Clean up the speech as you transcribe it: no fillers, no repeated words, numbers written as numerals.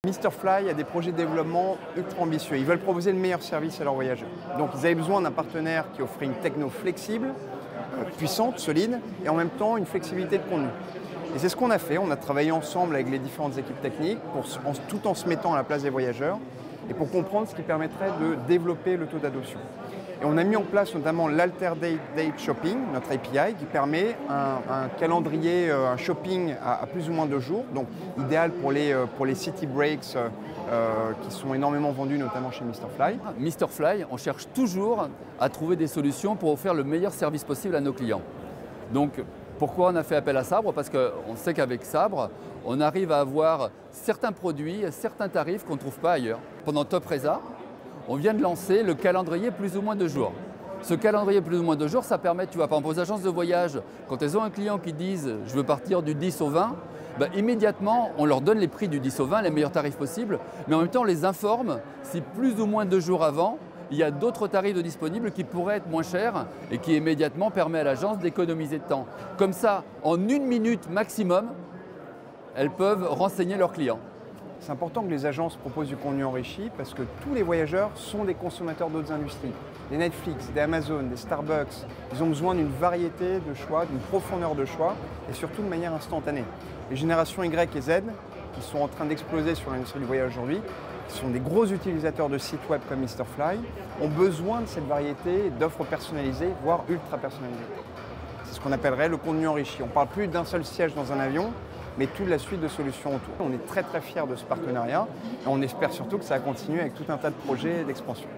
Mr Fly a des projets de développement ultra ambitieux. Ils veulent proposer le meilleur service à leurs voyageurs. Donc ils avaient besoin d'un partenaire qui offrait une techno flexible, puissante, solide, et en même temps une flexibilité de contenu. Et c'est ce qu'on a fait. On a travaillé ensemble avec les différentes équipes techniques, tout en se mettant à la place des voyageurs, et pour comprendre ce qui permettrait de développer le taux d'adoption. Et on a mis en place notamment l'Alter Date Shopping, notre API, qui permet un calendrier, un shopping à plus ou moins 2 jours, donc idéal pour les city breaks qui sont énormément vendus, notamment chez Mr Fly. Mr Fly, on cherche toujours à trouver des solutions pour offrir le meilleur service possible à nos clients. Donc, pourquoi on a fait appel à Sabre? Parce qu'on sait qu'avec Sabre, on arrive à avoir certains produits, certains tarifs qu'on ne trouve pas ailleurs. Pendant Top Resa, on vient de lancer le calendrier plus ou moins 2 jours. Ce calendrier plus ou moins 2 jours, ça permet, tu vois, par exemple aux agences de voyage, quand elles ont un client qui disent « je veux partir du 10 au 20 », immédiatement, on leur donne les prix du 10 au 20, les meilleurs tarifs possibles, mais en même temps, on les informe si plus ou moins 2 jours avant, il y a d'autres tarifs de disponibles qui pourraient être moins chers et qui immédiatement permet à l'agence d'économiser de temps. Comme ça, en 1 minute maximum, elles peuvent renseigner leurs clients. C'est important que les agences proposent du contenu enrichi parce que tous les voyageurs sont des consommateurs d'autres industries. Des Netflix, des Amazon, des Starbucks, ils ont besoin d'une variété de choix, d'une profondeur de choix et surtout de manière instantanée. Les générations Y et Z, qui sont en train d'exploser sur l'industrie du voyage aujourd'hui, qui sont des gros utilisateurs de sites web comme Mr Fly, ont besoin de cette variété d'offres personnalisées, voire ultra personnalisées. C'est ce qu'on appellerait le contenu enrichi. On ne parle plus d'un seul siège dans un avion, mais toute la suite de solutions autour. On est très très fiers de ce partenariat et on espère surtout que ça va continuer avec tout un tas de projets d'expansion.